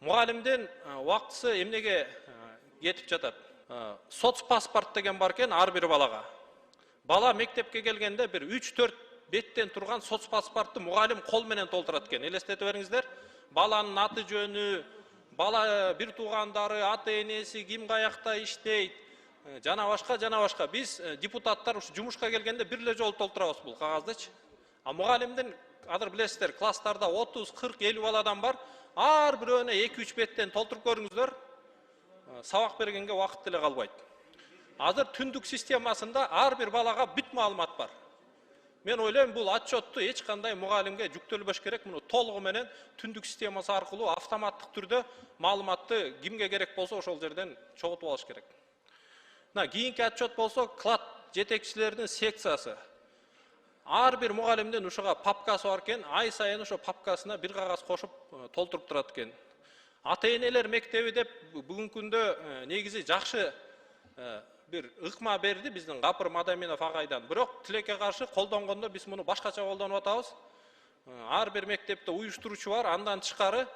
Мұғалімден уақытысы емнеге кетіп жатады. Соцпаспорт деген бар екен ар бір балаға. Бала мектепке келгенде бір 3-4 беттен тұрған соцпаспортты мұғалім қолменен толтырады екен. Елестетіп беріңіздер. Баланың аты жөні, бала бір туғандары, аты енесі, кім қаяқта іштейді, жана башка. Біз депутаттар жұмышқа келгенде бірле жол толтырабыз бұл қағаздычы. А мұғалімден адыр білесіздер, класстарда 30, 40, 50 баладан бар. Ар біреуіне 2-3 беттен толтырып көріңіздер, сабақ бергенге уақыт деле қалбайды. Азыр түндік системасында ар бір балаға бүт маалымат бар. Мен ойлаймын, бұл отчетты ешқандай мұғалімге жүктелбеш керек. Мұны толығыменен түндік системасы арқылы автоматтық түрде маалыматты кімге керек болса ошол жерден чогултуп алыш керек. Кийинки отчет болсо класс жетекчилеринин секциясы. Ар бир мұғалімден ушуга папкасы бар экен, ай сайын ошо папкасына бир кагаз кошуп толтуруп турат экен. Ата-энелер мектеби деп бүгүнкү күндө негизи жакшы бир ыкма берди биздин Гапыр Мадаминов агайдан. Бирок тилекке каршы колдонгондо биз муну башкача колдонуп атабыз. Ар бир мектепте уюштуруучу бар, андан тышкары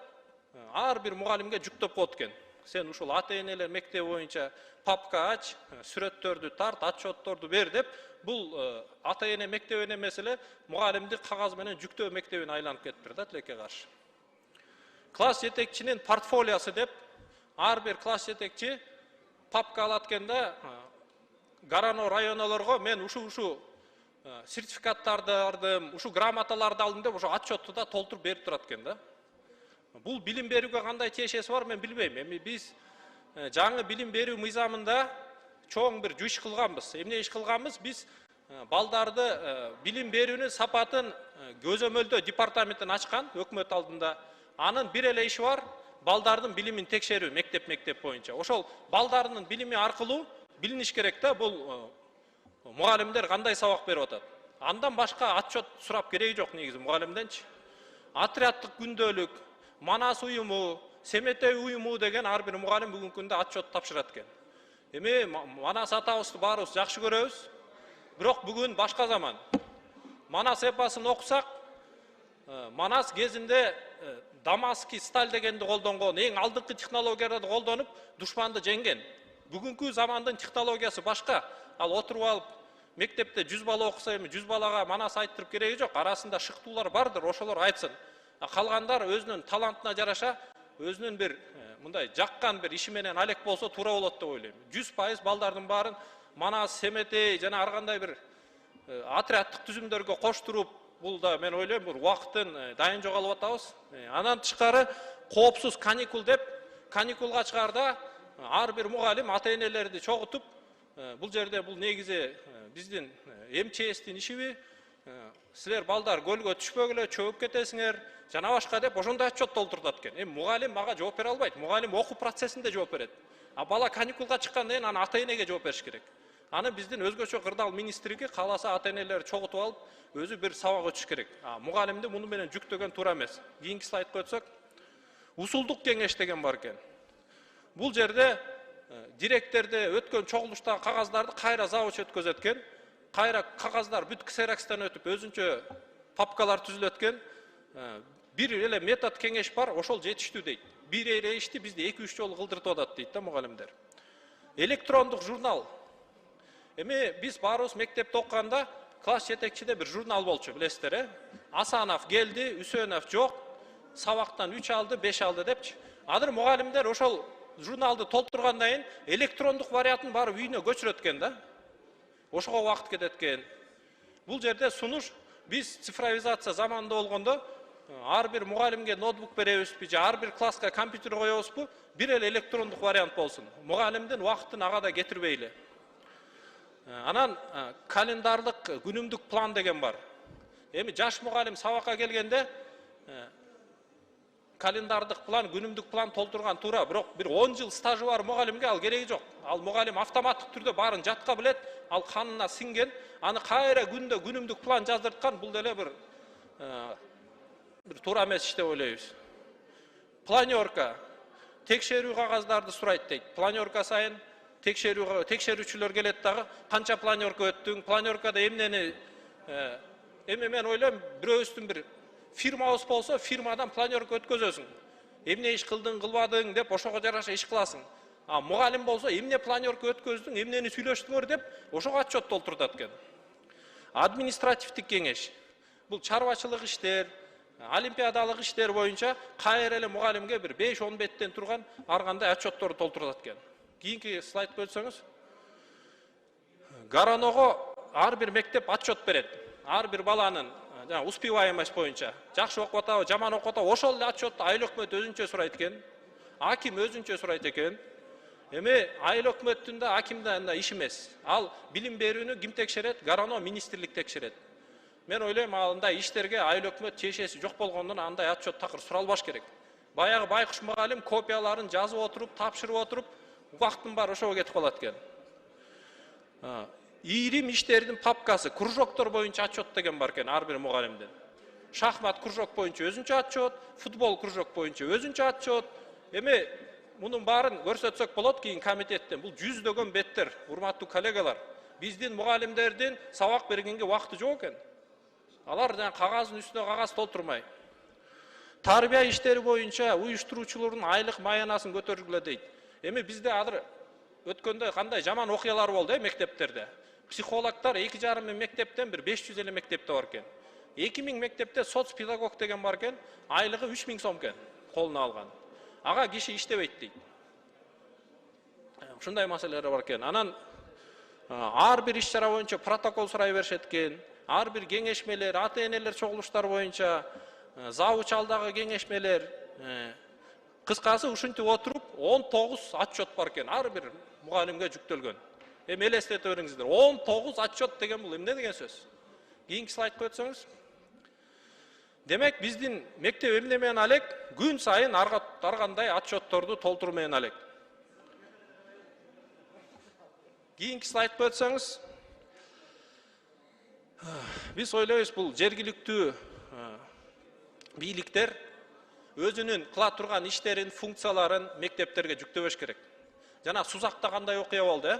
ар бир мұғалимге жүктөп коет экен. Сен ушул ата-энелер мектеби боюнча папка ач, сүрөттөрдү тарт, отчетторду бер деп, бул ата-эне мектебине эмес эле мұғалимди кагаз менен жүктөө мектебине айланып кетиптир да тилекке каршы. Класс жетекчинин портфолиосы деп, ар бир класс жетекчи папка алат экенде, Гарано районолорго мен ушу сертификаттарды алдым, ушу грамоталарды алдым деп, ушу отчетты да толтуруп берип турат экен да. Бул билим берүүгө кандай тиешеси бар мен билбейм. Эми биз жаңы билим берүү мыйзамында чоң бир иш кылганбыз. Эмне иш кылганбыз? Биз балдарды билим берүүнүн сапатын көзөмөлдөө департаментин ачкан өкмөт алдында. Анын бир эле иши бар, балдардын билимин текшерүү мектеп боюнча. Ошол балдардын билими аркылуу билиниш керек да, бул мұғалимдер кандай сабак берип атат. Андан башка отчет сурап кереги жок негизи мұғалимденчи. Отряддык күндөлүк, Манас уюму, Семетей уюму деген ар бир мұғалим бүгүнкү күндө отчет тапшырат экен. Эми Манас атабызды баарыбыз жакшы көрөбүз. Бирок бүгүн башка заман. Манас эпосын окусак, Манас кезинде Дамаский сталь дегенди колдонгон, эң алдыңкы технологияларды колдонуп, душманды жеңген. Бүгүнкү замандын технологиясы башка. Ал отуруп алып, мектепте 100 бала окуса, эми 100 балага Манас айттырып кереги жок. Арасында шыктуулар бардыр, ошолор айтсын. Калгандар өзүнүн талантына жараша, өзүнүн бир мындай жаккан бир иши менен алек болсо туура болот деп ойлойм. 100% балдардын баарын Манас, Семетей жана ар кандай бир отряддык түзүмдөргө коштуруп, бул да мен ойлойм, бул убакыттын дайын жоголуп атабыз. Андан тышкары коопсуз каникул деп, каникулга чыгарда ар бир мұғалим ата-энелерди чогутуп, бул жерде бул негизи биздин МЧСтин ишиби, силер балдар көлгө түшпөгүлө, чөгүп кетесиңер, жана башка деп ошондой отчет толтуртат экен. Эми мұғалим мага жооп бере албайт. Мұғалим окуу процессинде жооп берет. А бала каникулга чыккандан кийин аны ата-энеге жооп бериш керек. Аны биздин өзгөчө кырдаал министрлиги кааласа ата-энелерди чогутуп алып, өзү бир сабак өтүш керек. Мұғалимди муну менен жүктөгөн туура эмес. Кийинки слайдка өтсөк, усулдук кеңеш деген бар экен. Бул жерде директорде өткөн чогулуштагы кагаздарды кайра завуч өткөзөт экен. Кайра кагаздар бүт ксерокстан өтүп өзүнчө папкалар түзүлөт экен. Бир эле метод кеңеш бар, ошол жетиштүү дейт. Бир эле ишти бизде 2-3 жолу кылдыртып атат дейт да мұғалимдер. Электрондук журнал. Эми биз баарыбыз мектепте окуганда класс жетекчиде бир журнал болчу, билесиздер, Асанов келди, Үсөнов жок, сабактан 3 алды, 5 алды депчи. Азыр мұғалимдер ошол журналды толтургандан кийин электрондук вариантын барып үйүнө көчүрөт экен да. Ошого убакыт кетет экен. Бул жерде сунуш биз цифровизация заманында болгондо ар бир мұғалимге ноутбук беребизби же ар бир класска компьютер коебузбу, бир эле электрондук вариант болсун. Мұғалимдин убактын ага да кетирбейли. Анан календарлык күнүмдүк план деген бар. Эми жаш мұғалим сабакка келгенде календардык план, күнүмдүк план толтурган туура, бирок бир 10 жыл стажы бар мұғалимге ал кереги жок. Ал мұғалим автоматтык түрдө баарын жатка билет, ал канына сиңген, аны кайра күндө күнүмдүк план жаздырткан, бул деле бир туура эмес иш деп ойлойбуз. Планерка, текшерүү кагаздарды сурайт дейт. Планерка сайын текшерүүчүлөр келет дагы, канча планерка өттүң, планеркада эмнени, эми мен ойлойм, бирөөбүздүн бир фирмабыз болсо, фирмадан планерка өткөзөсүң. эмне иш кылдың, кылбадың деп ошого жараша иш кыласың. А мугалим болсо эмне планерка өткөздүң, эмнени сүйлөштүңөр деп ошого отчет толтурат экен. Административдик кеңеш. Бул чарбачылык иштер, олимпиадалык иштер боюнча кайра эле мугалимге бир 5-10 беттен турган ар кандай отчетторду толтурат экен. Кийинки слайдка өтсөңүз. Гараного ар бир мектеп отчет берет. Ар бир баланын успеваемость боюнча жакшы окуп атабы, жаман окуп атабы, ошол эле отчетту айыл өкмөт өзүнчө сурайт экен. Аким өзүнчө сурайт экен. Эми айыл өкмөттүн да акимдин да иши эмес. Ал билим берүүнү ким текшерет? Гарано министрлик текшерет. Мен ойлойм, андай иштерге айыл өкмөт чечеси жок болгондон андай отчет такыр суралбаш керек. Баягы байкуш мугалим копияларын жазып отуруп, тапшырып отуруп, убактын баары ошого кетип калат экен. Ийрим иштердин папкасы, кружоктор боюнча отчет деген бар экен ар бир мугалимдин. Шахмат кружок боюнча өзүнчө отчет, футбол кружок боюнча өзүнчө отчет. Эми мунун баарын көрсөтсөк болот кийин комитеттен. Бул жүздөгөн беттер, урматтуу коллегалар. Биздин мугалимдердин сабак бергенге убакыты жок экен. Алар кагаздын үстүнө кагаз толтурмай. Тарбия иштери боюнча уюштуруучулардын айлык маянасын көтөргүлө дейт. Эми бизде азыр өткөндө кандай жаман окуялар болду мектептерде. Психологдор 2,5 миң мектептен бир 500 эле мектепте бар экен. 2000 мектепте соцпедагог деген бар экен, айлыгы 3000 сом экен, колуна алган. Ага киши иштебейт дейт. Ушундай маселелер бар экен. Анан ар бир иш-чара боюнча протокол сурай беришет экен. Ар бир кеңешмелер, ата-энелер чогулуштар боюнча, завуч алдагы кеңешмелер, кыскасы ушинтип отуруп 19 отчет бар экен, ар бир мугалимге жүктөлгөн. Эми элестете бериңиздер. 19 отчет деген бул эмне деген сөз? Кийинки слайдка өтсөңүз. Демек, биздин мектеп эмне менен алек? Күн сайын ар кандай отчетторду толтуруу менен алек. Кийинки слайдка өтсөңүз. Биз ойлойбуз, бул жергиликтүү бийликтер өзүнүн кыла турган иштерин, функцияларын мектептерге жүктөбөш керек. Жана Сузакта кандай окуя болду,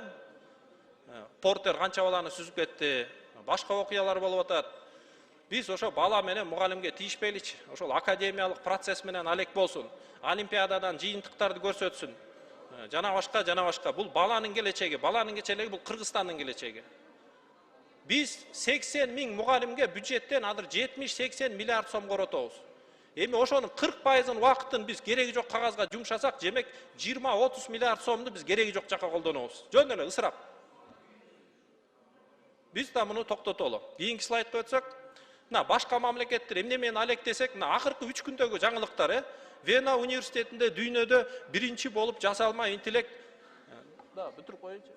Портер канча баланы сүзүп кетти, башка окуялар болуп атат. Биз ошо бала менен мугалимге тийишпейличи, ошол академиялык процесс менен алек болсун, олимпиададан жыйынтыктарды көрсөтсүн. Жана башка. Бул баланын келечеги, бул Кыргызстандын келечеги. Биз 80 миң мугалимге бюджеттен азыр 70-80 миллиард сом коротобуз. Эми ошонун 40%-ын убакытын биз кереги жок кагазга жумшасак, демек 20-30 миллиард сомду биз кереги жок жакка колдонобуз. Жөн эле ысырап. Биз да муну токтотолу. Кийинки слайдка өтсөк, башка мамлекеттер эмне менен алек десек, акыркы 3 күндөгү жаңылыктар, Вена университетинде дүйнөдө биринчи болуп жасалма интеллект. Бүтүрүп коеюнчу.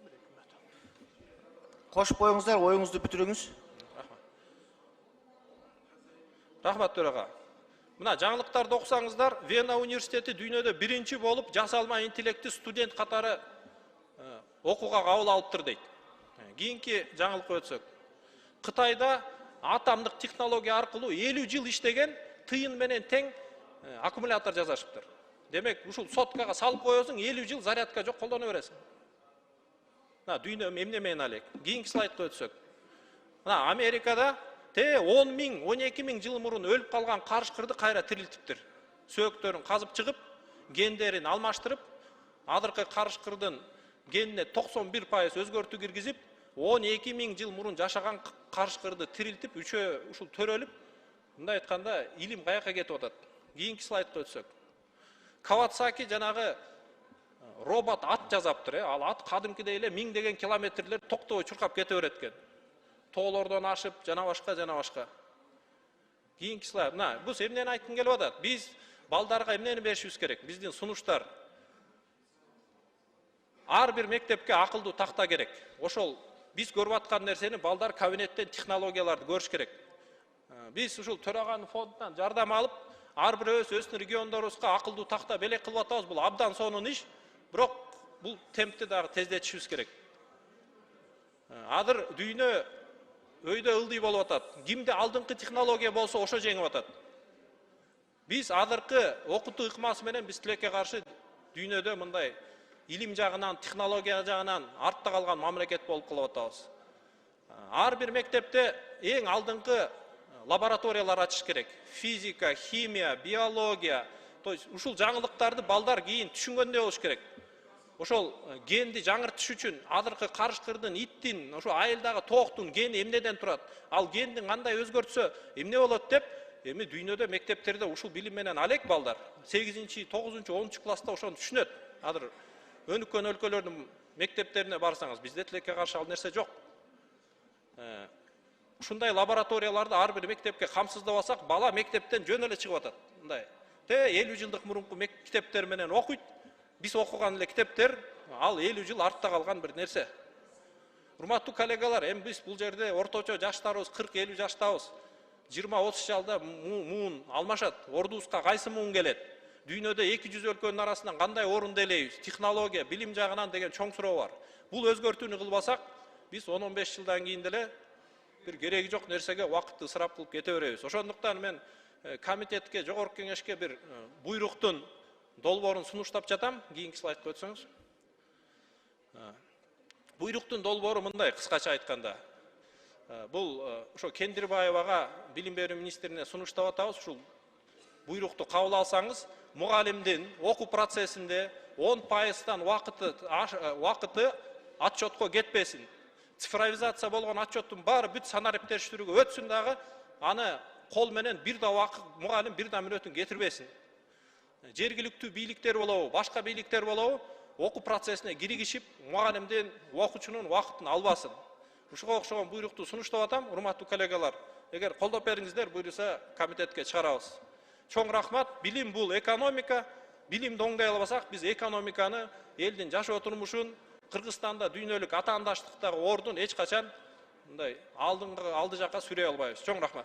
Кошуп коюңуздар, оюңузду бүтүрүңүз. Рахмат төрага. Мына жаңылыктарды окусаңыздар, Вена университети дүйнөдө биринчи болуп жасалма интеллекти студент катары окууга кабыл алыптыр дейт. Кийинки жаңылыкка өтсөк. Кытайда атомдук технология аркылуу 50 жыл иштеген тыйын менен тең аккумулятор жасашыптыр. Демек, ушул соткага салып коесуң, 50 жыл зарядка жок колдоно бересиң. Дүйнө эмне менен алек. Кийинки слайдка өтсөк. Америкада 10 миң, 12 миң жыл мурун өлүп калган карышкырды кайра тирилтиптир. Сөөктөрүн казып чыгып, гендерин алмаштырып, азыркы карышкырдын генине 91% өзгөртүү киргизип, 12 миң жыл мурун жашаган карышкырды тирилтип, ушул төрөлүп, мындай айтканда, илим каяка кетип атат. Кийинки слайдка өтсөк. Кавасаки жанагы робот ат жасаптыр, ал ат кадимкидей эле миңдеген километрлер токтобой чуркап кете берет экен. Тоолордон ашып, жана башка. Кийинки слайд. Бул эмнени айткым келип атат? Биз балдарга эмнени беришибиз керек? Биздин сунуштар. Ар бир мектепке акылдуу такта керек. Ошол биз көрүп аткан нерсени балдар кабинеттен технологияларды көрүш керек. Биз ушул төраганын фондунан жардам алып, ар бирөөбүз өздүн региондорубузга акылдуу такта белек кылып атабыз. Бул абдан сонун иш, бирок бул темпти дагы тездетишибиз керек. Азыр дүйнө өйдө ылдый болуп атат. Кимде алдыңкы технология болсо ошо жеңип атат. Биз азыркы окутуу ыкмасы менен биз тилекке каршы дүйнөдө мындай илим жагынан, технология жагынан артта калган мамлекет болуп калып атабыз. Ар бир мектепте эң алдыңкы лабораториялар ачыш керек. Физика, химия, биология, То есть ушул жаңылыктарды балдар кийин түшүнгөндөй болуш керек. Ошол генди жаңыртыш үчүн азыркы карышкырдын, иттин, ошо айылдагы тооктун гени эмнеден турат? Ал гендин кандай өзгөртсө эмне болот деп, эми дүйнөдө мектептерде ушул билим менен алек балдар 8-9, 10 класста ошону түшүнөт. Азыр өнүккөн өлкөлөрдүн мектептерине барсаңыз, бизде тилекке каршы ал нерсе жок. Ушундай лабораторияларды ар бир мектепке камсыздап алсак, бала мектептен жөн эле чыгып атат. Мындай 50 жылдык мурунку китептер менен окуйт. Биз окуган эле китептер ал 50 жыл артта калган бир нерсе. Урматтуу коллегалар, эми биз бул жерде орточо жаштарыбыз 40-50 жаштабыз. 20-30 жылда муун алмашат. Ордубузга кайсы муун келет? Дүйнөдө 200 өлкөнүн арасынан кандай орунду ээлейбиз? Технология, билим жагынан деген чоң суроо бар. Бул өзгөртүүнү кылбасак, биз 10-15 жылдан кийин деле бир кереги жок нерсеге убакытты ысырап кылып кете беребиз. Ошондуктан мен комитетке, жогорку кеңешке бир буйруктун долбоорун сунуштап жатам. Кийинки слайдка өтсөңүз. Буйруктун долбоору мындай, кыскача айтканда. Бул ошо Кендирбаевага билим берүү министрине сунуштап атабыз. Ушул буйрукту кабыл алсаңыз, мугалимдин окуу процессинде 10%-дан убакыты отчетко кетпесин. Цифровизация болгон отчеттун баары бүт санарип териштирүүгө өтсүн дагы, аны кол менен бир да убакыт мугалим бир да мүнөтүн кетирбесин. Жергиликтүү бийликтер болобу, башка бийликтер болобу, окуу процессине киригишип, мугалимдин, окуучунун убакытын албасын. Ушуга окшогон буйрукту сунуштап атам, урматтуу коллегалар. Эгер колдоп бериңиздер, буйруса комитетке чыгарабыз. Чоң рахмат. Билим бул экономика. Билимди оңдой албасак, биз экономиканы, элдин жашоо турмушун, Кыргызстанда дүйнөлүк атаандаштыктагы ордун эч качан мындай алды жакка сүрөй албайбыз. Чоң рахмат.